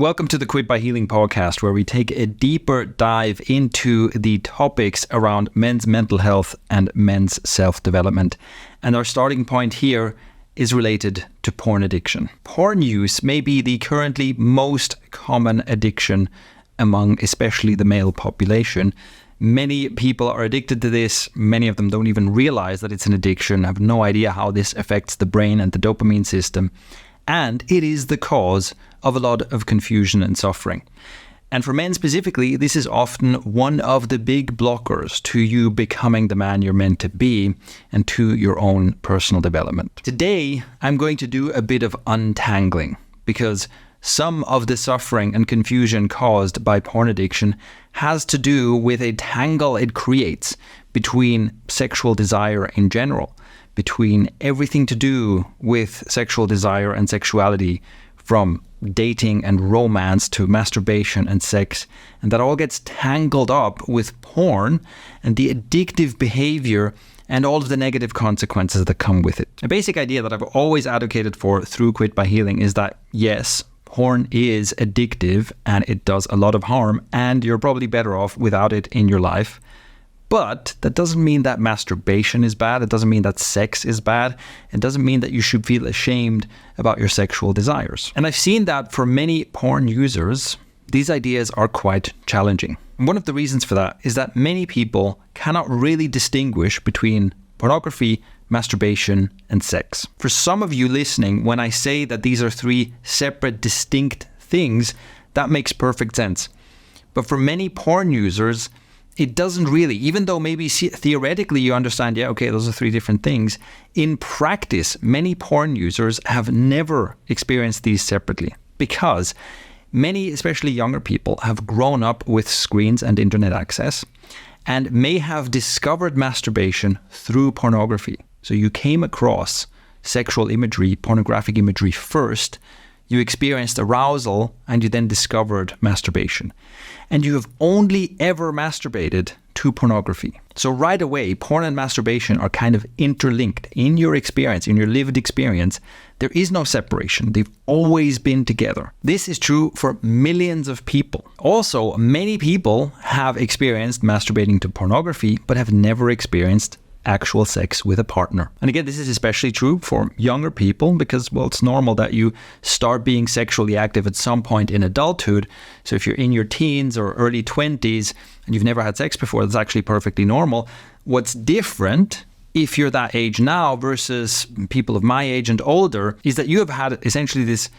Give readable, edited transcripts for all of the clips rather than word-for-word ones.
Welcome to the Quit by Healing podcast, where we take a deeper dive into the topics around men's mental health and men's self-development. And our starting point here is related to porn addiction. Porn use may be the currently most common addiction among especially the male population. Many people are addicted to this. Many of them don't even realize that it's an addiction, have no idea how this affects the brain and the dopamine system. And it is the cause of a lot of confusion and suffering. And for men specifically, this is often one of the big blockers to you becoming the man you're meant to be and to your own personal development. Today, I'm going to do a bit of untangling because some of the suffering and confusion caused by porn addiction has to do with a tangle it creates between sexual desire in general, between everything to do with sexual desire and sexuality, from dating and romance to masturbation and sex, and that all gets tangled up with porn and the addictive behavior and all of the negative consequences that come with it. A basic idea that I've always advocated for through Quit by Healing is that yes, porn is addictive and it does a lot of harm, and you're probably better off without it in your life. But that doesn't mean that masturbation is bad. It doesn't mean that sex is bad. It doesn't mean that you should feel ashamed about your sexual desires. And I've seen that for many porn users, these ideas are quite challenging. And one of the reasons for that is that many people cannot really distinguish between pornography, masturbation, and sex. For some of you listening, when I say that these are three separate, distinct things, that makes perfect sense. But for many porn users, it doesn't really, even though maybe theoretically you understand, yeah, okay, those are three different things. In practice, many porn users have never experienced these separately because many, especially younger people, have grown up with screens and internet access and may have discovered masturbation through pornography. So you came across sexual imagery, pornographic imagery first. You experienced arousal and you then discovered masturbation. And you have only ever masturbated to pornography. So right away, porn and masturbation are kind of interlinked in your experience, in your lived experience. There is no separation. They've always been together. This is true for millions of people. Also, many people have experienced masturbating to pornography, but have never experienced actual sex with a partner. And again, this is especially true for younger people because, well, it's normal that you start being sexually active at some point in adulthood. So if you're in your teens or early 20s and you've never had sex before, that's actually perfectly normal. What's different if you're that age now versus people of my age and older is that you have had essentially this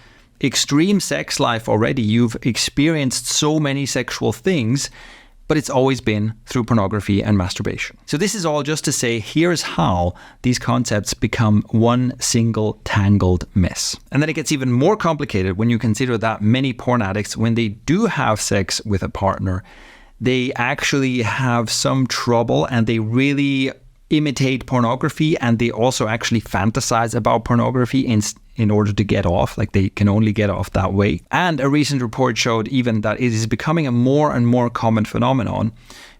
extreme sex life already. You've experienced so many sexual things, but it's always been through pornography and masturbation. So this is all just to say, here's how these concepts become one single tangled mess. And then it gets even more complicated when you consider that many porn addicts, when they do have sex with a partner, they actually have some trouble and they really imitate pornography, and they also actually fantasize about pornography in order to get off, like they can only get off that way. And a recent report showed even that it is becoming a more and more common phenomenon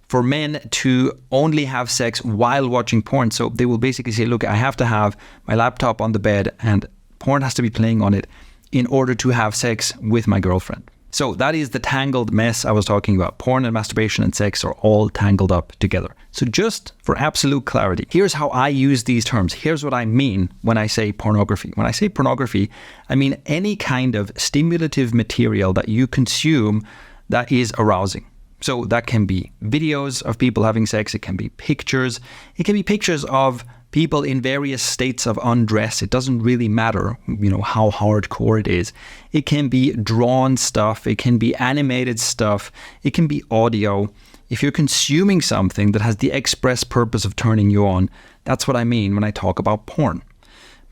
for men to only have sex while watching porn. So they will basically say, look, I have to have my laptop on the bed and porn has to be playing on it in order to have sex with my girlfriend. So that is the tangled mess I was talking about. Porn and masturbation and sex are all tangled up together. So just for absolute clarity, here's how I use these terms. Here's what I mean when I say pornography. When I say pornography, I mean any kind of stimulative material that you consume that is arousing. So that can be videos of people having sex. It can be pictures. It can be pictures of people in various states of undress. It doesn't really matter, how hardcore it is. It can be drawn stuff. It can be animated stuff. It can be audio. If you're consuming something that has the express purpose of turning you on, that's what I mean when I talk about porn.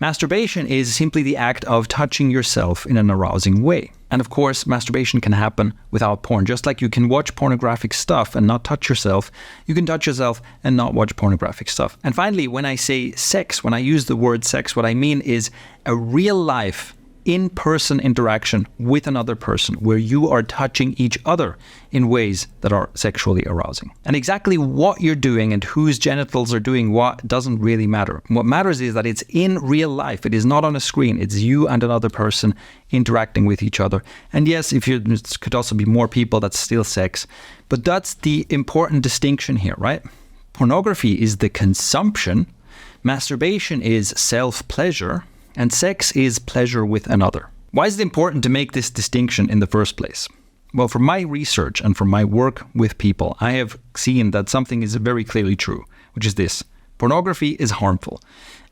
Masturbation is simply the act of touching yourself in an arousing way. And of course, masturbation can happen without porn. Just like you can watch pornographic stuff and not touch yourself, you can touch yourself and not watch pornographic stuff. And finally, when I say sex, when I use the word sex, what I mean is a real life, in-person interaction with another person where you are touching each other in ways that are sexually arousing. And exactly what you're doing and whose genitals are doing what doesn't really matter. What matters is that it's in real life. It is not on a screen. It's you and another person interacting with each other. And yes, it could also be more people, that's still sex. But that's the important distinction here, right? Pornography is the consumption, masturbation is self-pleasure, and sex is pleasure with another. Why is it important to make this distinction in the first place? Well, from my research and from my work with people, I have seen that something is very clearly true, which is this. Pornography is harmful.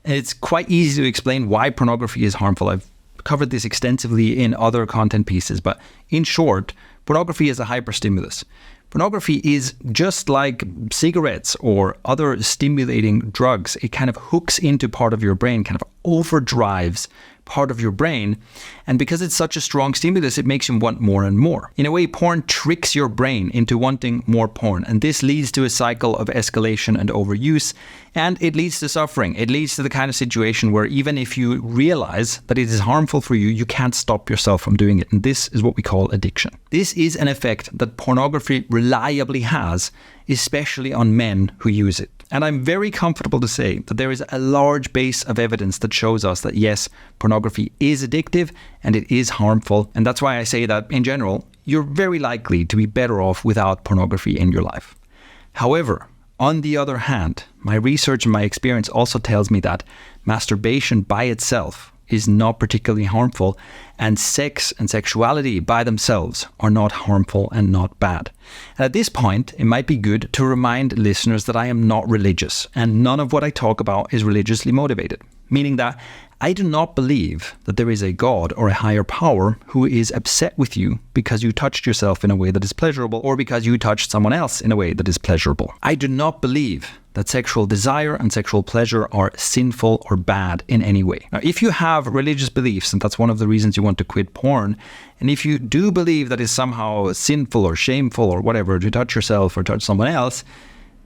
And it's quite easy to explain why pornography is harmful. I've covered this extensively in other content pieces, but in short, pornography is a hyperstimulus. Pornography is just like cigarettes or other stimulating drugs. It kind of hooks into part of your brain, kind of overdrives part of your brain. And because it's such a strong stimulus, it makes you want more and more. In a way, porn tricks your brain into wanting more porn. And this leads to a cycle of escalation and overuse. And it leads to suffering. It leads to the kind of situation where even if you realize that it is harmful for you, you can't stop yourself from doing it. And this is what we call addiction. This is an effect that pornography reliably has, especially on men who use it. And I'm very comfortable to say that there is a large base of evidence that shows us that yes, pornography is addictive and it is harmful. And that's why I say that in general, you're very likely to be better off without pornography in your life. However, on the other hand, my research and my experience also tells me that masturbation by itself is not particularly harmful, and sex and sexuality by themselves are not harmful and not bad. And at this point, it might be good to remind listeners that I am not religious, and none of what I talk about is religiously motivated, meaning that I do not believe that there is a God or a higher power who is upset with you because you touched yourself in a way that is pleasurable or because you touched someone else in a way that is pleasurable. I do not believe that sexual desire and sexual pleasure are sinful or bad in any way. Now, if you have religious beliefs, and that's one of the reasons you want to quit porn, and if you do believe that it's somehow sinful or shameful or whatever to touch yourself or touch someone else,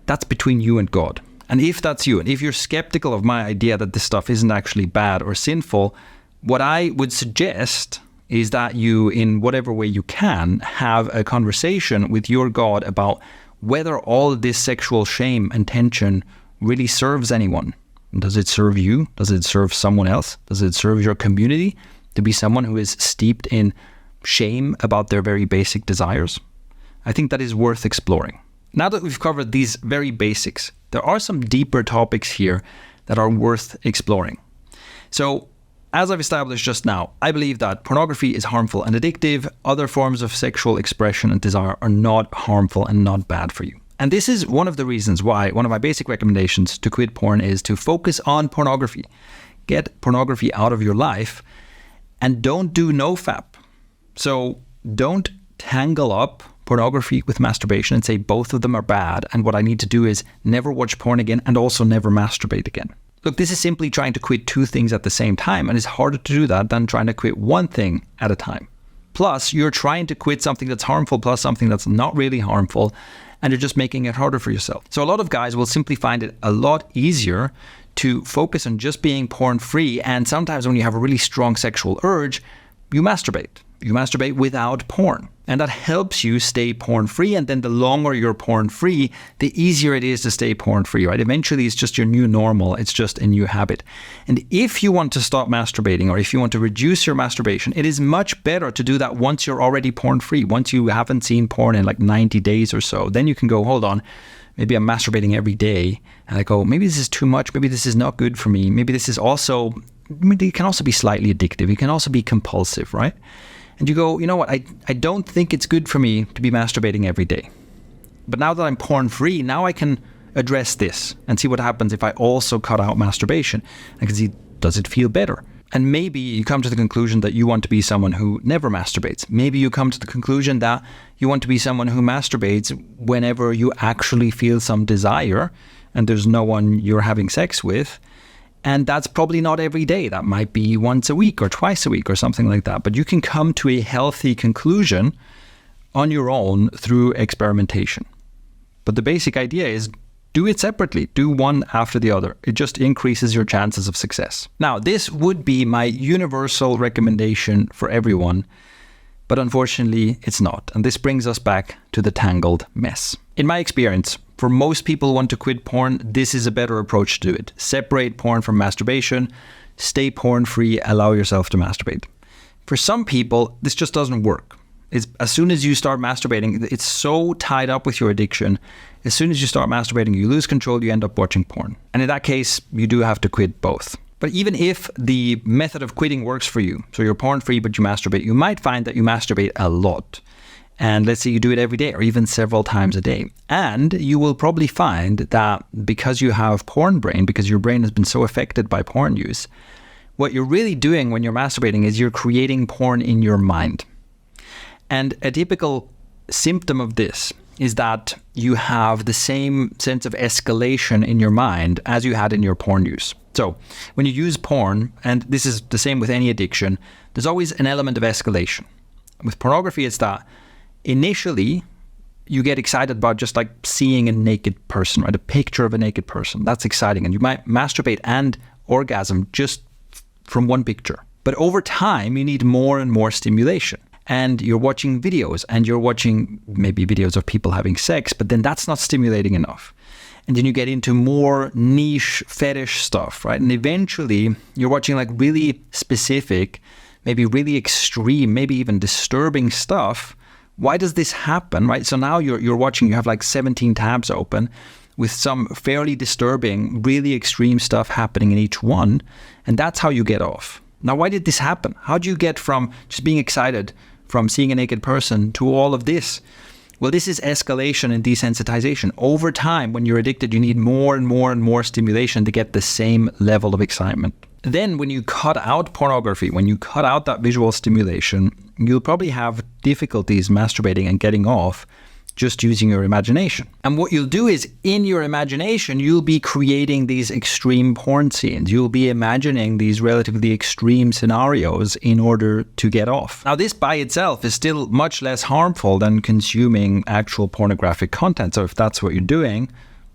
that's between you and God. And if that's you, and if you're skeptical of my idea that this stuff isn't actually bad or sinful, what I would suggest is that you, in whatever way you can, have a conversation with your God about whether all this sexual shame and tension really serves anyone. Does it serve you? Does it serve someone else? Does it serve your community to be someone who is steeped in shame about their very basic desires? I think that is worth exploring. Now that we've covered these very basics, there are some deeper topics here that are worth exploring. So, as I've established just now, I believe that pornography is harmful and addictive. Other forms of sexual expression and desire are not harmful and not bad for you. And this is one of the reasons why one of my basic recommendations to quit porn is to focus on pornography. Get pornography out of your life and don't do nofap. So don't tangle up pornography with masturbation and say both of them are bad and what I need to do is never watch porn again and also never masturbate again. Look, this is simply trying to quit two things at the same time, and it's harder to do that than trying to quit one thing at a time. Plus, you're trying to quit something that's harmful plus something that's not really harmful, and you're just making it harder for yourself. So a lot of guys will simply find it a lot easier to focus on just being porn-free, and sometimes when you have a really strong sexual urge, you masturbate. You masturbate without porn. And that helps you stay porn-free. And then the longer you're porn-free, the easier it is to stay porn-free, right? Eventually, it's just your new normal. It's just a new habit. And if you want to stop masturbating or if you want to reduce your masturbation, it is much better to do that once you're already porn-free. Once you haven't seen porn in like 90 days or so, then you can go, hold on, maybe I'm masturbating every day. And I go, maybe this is too much. Maybe this is not good for me. Maybe this is also, it can also be slightly addictive. It can also be compulsive, right? And you go, you know what, I don't think it's good for me to be masturbating every day. But now that I'm porn-free, now I can address this and see what happens if I also cut out masturbation. I can see, does it feel better? And maybe you come to the conclusion that you want to be someone who never masturbates. Maybe you come to the conclusion that you want to be someone who masturbates whenever you actually feel some desire and there's no one you're having sex with. And that's probably not every day. That might be once a week or twice a week or something like that. But you can come to a healthy conclusion on your own through experimentation. But the basic idea is do it separately. Do one after the other. It just increases your chances of success. Now, this would be my universal recommendation for everyone, but unfortunately, it's not. And this brings us back to the tangled mess. In my experience, for most people who want to quit porn, this is a better approach to do it. Separate porn from masturbation, stay porn-free, allow yourself to masturbate. For some people, this just doesn't work. As soon as you start masturbating, it's so tied up with your addiction. As soon as you start masturbating, you lose control, you end up watching porn. And in that case, you do have to quit both. But even if the method of quitting works for you, so you're porn-free but you masturbate, you might find that you masturbate a lot. And let's say you do it every day or even several times a day. And you will probably find that because you have porn brain, because your brain has been so affected by porn use, what you're really doing when you're masturbating is you're creating porn in your mind. And a typical symptom of this is that you have the same sense of escalation in your mind as you had in your porn use. So when you use porn, and this is the same with any addiction, there's always an element of escalation. With pornography, it's that initially you get excited about just like seeing a naked person, right? A picture of a naked person. That's exciting. And you might masturbate and orgasm just from one picture. But over time, you need more and more stimulation. And you're watching videos, and you're watching maybe videos of people having sex, but then that's not stimulating enough. And then you get into more niche fetish stuff, right? And eventually you're watching like really specific, maybe really extreme, maybe even disturbing stuff. Why does this happen, right? So now you're watching, you have like 17 tabs open with some fairly disturbing, really extreme stuff happening in each one. And that's how you get off. Now, why did this happen? How do you get from just being excited from seeing a naked person to all of this? Well, this is escalation and desensitization. Over time, when you're addicted, you need more and more and more stimulation to get the same level of excitement. Then when you cut out pornography, when you cut out that visual stimulation, you'll probably have difficulties masturbating and getting off just using your imagination. And what you'll do is, in your imagination, you'll be creating these extreme porn scenes. You'll be imagining these relatively extreme scenarios in order to get off. Now, this by itself is still much less harmful than consuming actual pornographic content. So if that's what you're doing,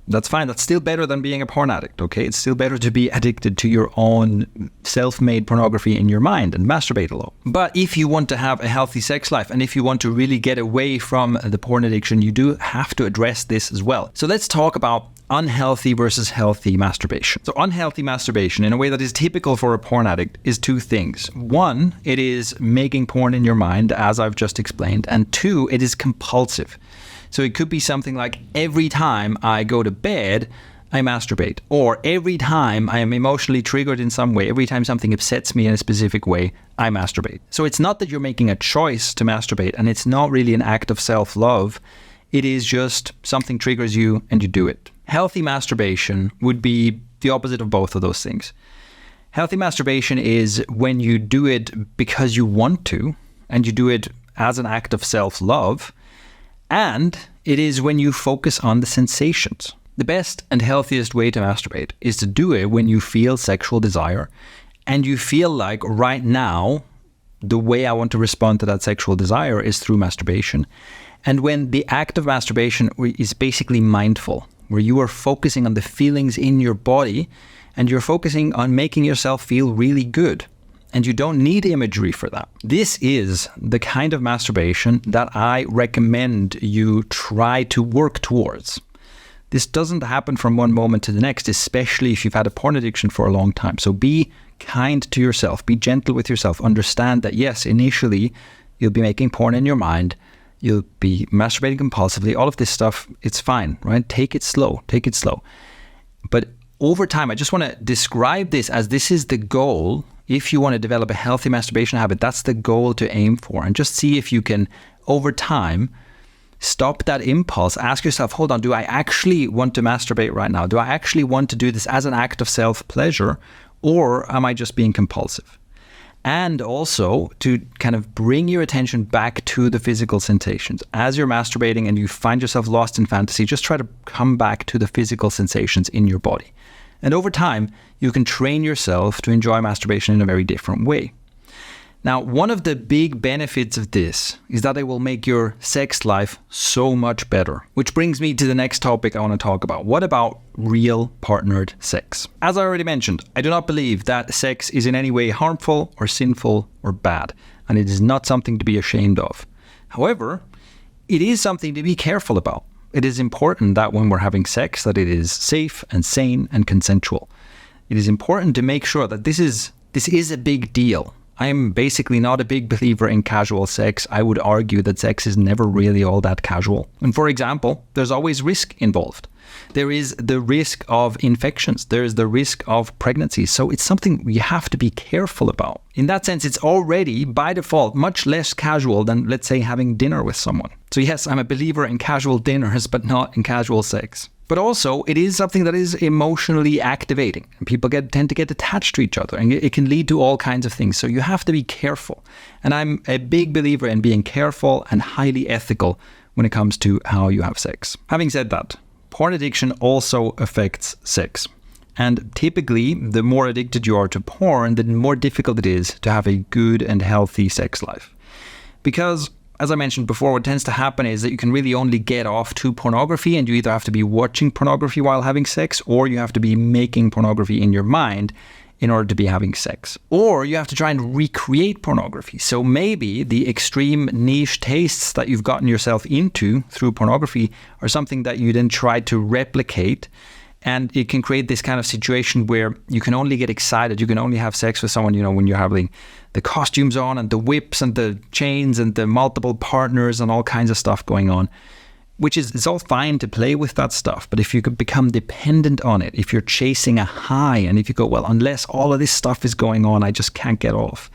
that's fine. That's still better than being a porn addict, okay? It's still better to be addicted to your own self-made pornography in your mind and masturbate a lot. But if you want to have a healthy sex life, and if you want to really get away from the porn addiction, you do have to address this as well. So let's talk about unhealthy versus healthy masturbation. So unhealthy masturbation, in a way that is typical for a porn addict, is two things. One, it is making porn in your mind, as I've just explained. And two, it is compulsive. So it could be something like, every time I go to bed, I masturbate. Or every time I am emotionally triggered in some way, every time something upsets me in a specific way, I masturbate. So it's not that you're making a choice to masturbate, and it's not really an act of self-love. It is just something triggers you and you do it. Healthy masturbation would be the opposite of both of those things. Healthy masturbation is when you do it because you want to, and you do it as an act of self-love. And it is when you focus on the sensations. The best and healthiest way to masturbate is to do it when you feel sexual desire and you feel like right now, the way I want to respond to that sexual desire is through masturbation. And when the act of masturbation is basically mindful, where you are focusing on the feelings in your body and you're focusing on making yourself feel really good. And you don't need imagery for that. This is the kind of masturbation that I recommend you try to work towards. This doesn't happen from one moment to the next, especially if you've had a porn addiction for a long time. So be kind to yourself, be gentle with yourself. Understand that yes, initially you'll be making porn in your mind, you'll be masturbating compulsively, all of this stuff, it's fine, right? Take it slow. But over time, I just want to describe this as this is the goal. If you want to develop a healthy masturbation habit, that's the goal to aim for. And just see if you can, over time, stop that impulse. Ask yourself, hold on, do I actually want to masturbate right now? Do I actually want to do this as an act of self-pleasure? Or am I just being compulsive? And also to kind of bring your attention back to the physical sensations. As you're masturbating and you find yourself lost in fantasy, just try to come back to the physical sensations in your body. And over time, you can train yourself to enjoy masturbation in a very different way. Now, one of the big benefits of this is that it will make your sex life so much better. Which brings me to the next topic I want to talk about. What about real partnered sex? As I already mentioned, I do not believe that sex is in any way harmful or sinful or bad, and it is not something to be ashamed of. However, it is something to be careful about. It is important that when we're having sex, that it is safe and sane and consensual. It is important to make sure that this is a big deal. I'm basically not a big believer in casual sex. I would argue that sex is never really all that casual. And for example, there's always risk involved. There is the risk of infections. There is the risk of pregnancy. So it's something we have to be careful about. In that sense, it's already, by default, much less casual than, let's say, having dinner with someone. So yes, I'm a believer in casual dinners, but not in casual sex. But also, it is something that is emotionally activating. And people tend to get attached to each other, and it can lead to all kinds of things. So you have to be careful. And I'm a big believer in being careful and highly ethical when it comes to how you have sex. Having said that, porn addiction also affects sex. And typically, the more addicted you are to porn, the more difficult it is to have a good and healthy sex life. Because, as I mentioned before, what tends to happen is that you can really only get off to pornography, and you either have to be watching pornography while having sex, or you have to be making pornography in your mind in order to be having sex. Or you have to try and recreate pornography. So maybe the extreme niche tastes that you've gotten yourself into through pornography are something that you then try to replicate. And it can create this kind of situation where you can only get excited, you can only have sex with someone, when you're having the costumes on and the whips and the chains and the multiple partners and all kinds of stuff going on, which is, it's all fine to play with that stuff. But if you could become dependent on it, if you're chasing a high, and if you go, well, unless all of this stuff is going on, I just can't get off,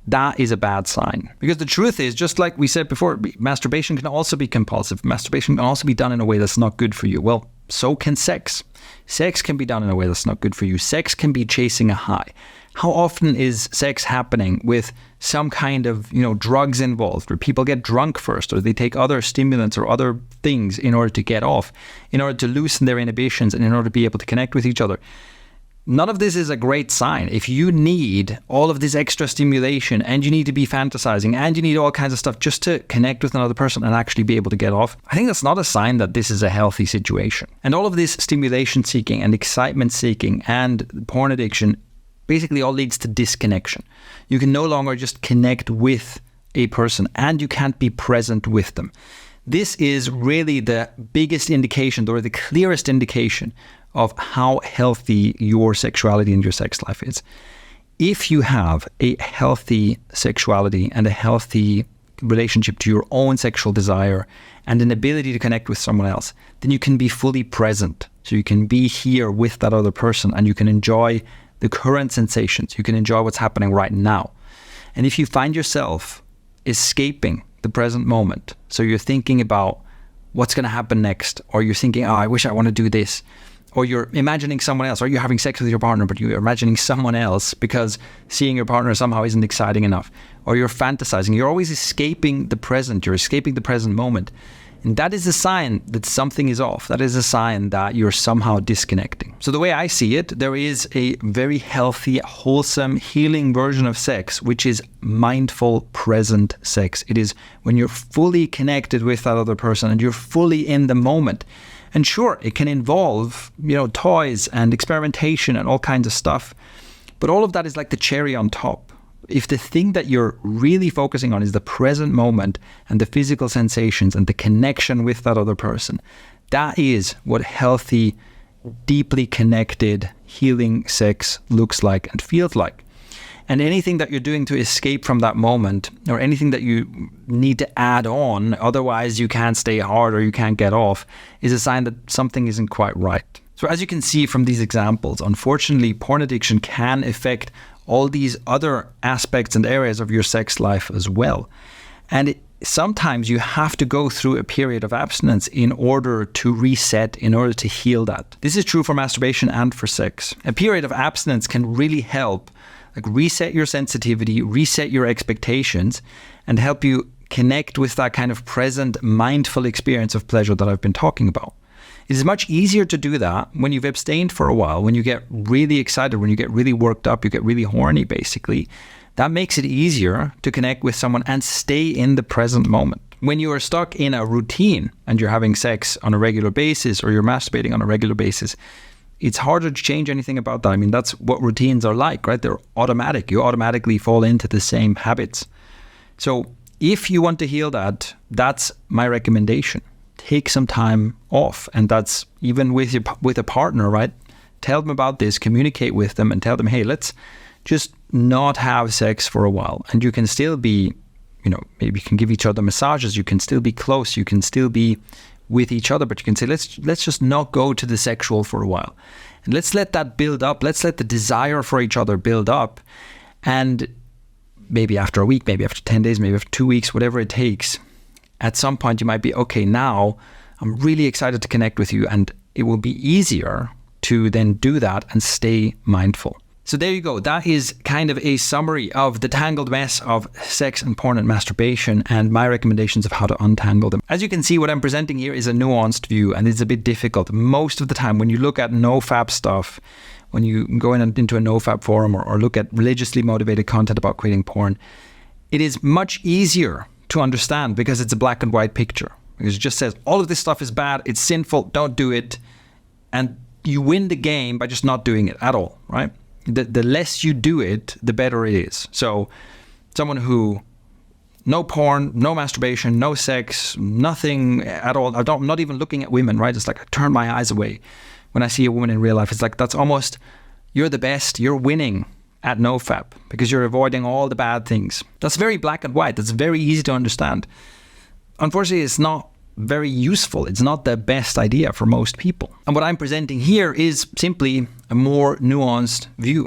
that is a bad sign. Because the truth is, just like we said before, masturbation can also be compulsive. Masturbation can also be done in a way that's not good for you. Well, so can sex. Sex can be done in a way that's not good for you. Sex can be chasing a high. How often is sex happening with some kind of, drugs involved, where people get drunk first, or they take other stimulants or other things in order to get off, in order to loosen their inhibitions and in order to be able to connect with each other? None of this is a great sign. If you need all of this extra stimulation, and you need to be fantasizing, and you need all kinds of stuff just to connect with another person and actually be able to get off, I think that's not a sign that this is a healthy situation. And all of this stimulation seeking and excitement seeking and porn addiction basically all leads to disconnection. You can no longer just connect with a person, and you can't be present with them. This is really the biggest indication, or the clearest indication, of how healthy your sexuality and your sex life is. If you have a healthy sexuality and a healthy relationship to your own sexual desire and an ability to connect with someone else, then you can be fully present. So you can be here with that other person, and you can enjoy the current sensations. You can enjoy what's happening right now. And if you find yourself escaping the present moment, so you're thinking about what's going to happen next, or you're thinking, I wish I want to do this, or you're imagining someone else, or you're having sex with your partner, but you're imagining someone else because seeing your partner somehow isn't exciting enough, or you're fantasizing, you're always escaping the present, you're escaping the present moment. And that is a sign that something is off. That is a sign that you're somehow disconnecting. So the way I see it, there is a very healthy, wholesome, healing version of sex, which is mindful, present sex. It is when you're fully connected with that other person and you're fully in the moment. And sure, it can involve, toys and experimentation and all kinds of stuff. But all of that is like the cherry on top. If the thing that you're really focusing on is the present moment and the physical sensations and the connection with that other person, that is what healthy, deeply connected, healing sex looks like and feels like. And anything that you're doing to escape from that moment, or anything that you need to add on, otherwise you can't stay hard or you can't get off, is a sign that something isn't quite right. So as you can see from these examples, unfortunately, porn addiction can affect all these other aspects and areas of your sex life as well. And sometimes you have to go through a period of abstinence in order to reset, in order to heal that. This is true for masturbation and for sex. A period of abstinence can really help reset your sensitivity, reset your expectations, and help you connect with that kind of present, mindful experience of pleasure that I've been talking about. It is much easier to do that when you've abstained for a while, when you get really excited, when you get really worked up, you get really horny basically, that makes it easier to connect with someone and stay in the present moment. When you are stuck in a routine and you're having sex on a regular basis or you're masturbating on a regular basis, it's harder to change anything about that. I mean, that's what routines are like, right? They're automatic. You automatically fall into the same habits. So if you want to heal that, that's my recommendation. Take some time off. And that's even with a partner, right? Tell them about this, communicate with them and tell them, hey, let's just not have sex for a while. And you can still be, maybe you can give each other massages. You can still be close. You can still be with each other, but you can say, let's just not go to the sexual for a while. And let's let that build up. Let's let the desire for each other build up. And maybe after a week, maybe after 10 days, maybe after 2 weeks, whatever it takes, at some point you might be, okay, now I'm really excited to connect with you. And it will be easier to then do that and stay mindful. So there you go. That is kind of a summary of the tangled mess of sex and porn and masturbation and my recommendations of how to untangle them. As you can see, what I'm presenting here is a nuanced view and it's a bit difficult. Most of the time when you look at nofap stuff, when you go into a nofap forum or look at religiously motivated content about quitting porn, it is much easier to understand because it's a black and white picture. Because it just says all of this stuff is bad, it's sinful, don't do it. And you win the game by just not doing it at all, right? The less you do it, the better it is. So someone who, no porn, no masturbation, no sex, nothing at all. I'm not even looking at women, right? It's like I turn my eyes away when I see a woman in real life. It's like that's almost, you're the best, you're winning at nofap because you're avoiding all the bad things. That's very black and white. That's very easy to understand. Unfortunately, it's not very useful. It's not the best idea for most people. And what I'm presenting here is simply a more nuanced view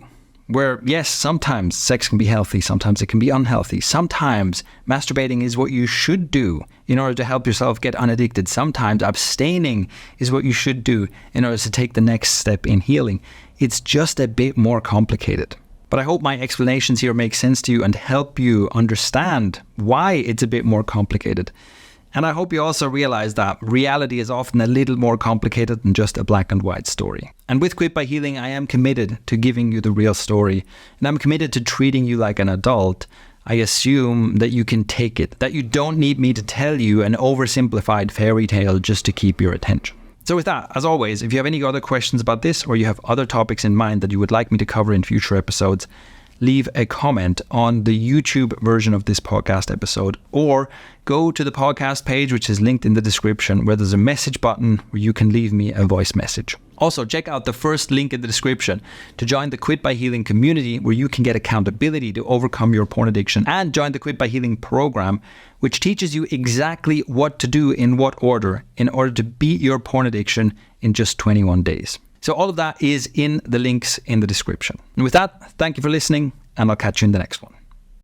where, yes, sometimes sex can be healthy, sometimes it can be unhealthy. Sometimes masturbating is what you should do in order to help yourself get unaddicted. Sometimes abstaining is what you should do in order to take the next step in healing. It's just a bit more complicated. But I hope my explanations here make sense to you and help you understand why it's a bit more complicated. And I hope you also realize that reality is often a little more complicated than just a black and white story. And with Quit by Healing, I am committed to giving you the real story. And I'm committed to treating you like an adult. I assume that you can take it, that you don't need me to tell you an oversimplified fairy tale just to keep your attention. So with that, as always, if you have any other questions about this or you have other topics in mind that you would like me to cover in future episodes, leave a comment on the YouTube version of this podcast episode or go to the podcast page, which is linked in the description, where there's a message button where you can leave me a voice message. Also, check out the first link in the description to join the Quit by Healing community, where you can get accountability to overcome your porn addiction, and join the Quit by Healing program, which teaches you exactly what to do in what order in order to beat your porn addiction in just 21 days. So all of that is in the links in the description. And with that, thank you for listening, and I'll catch you in the next one.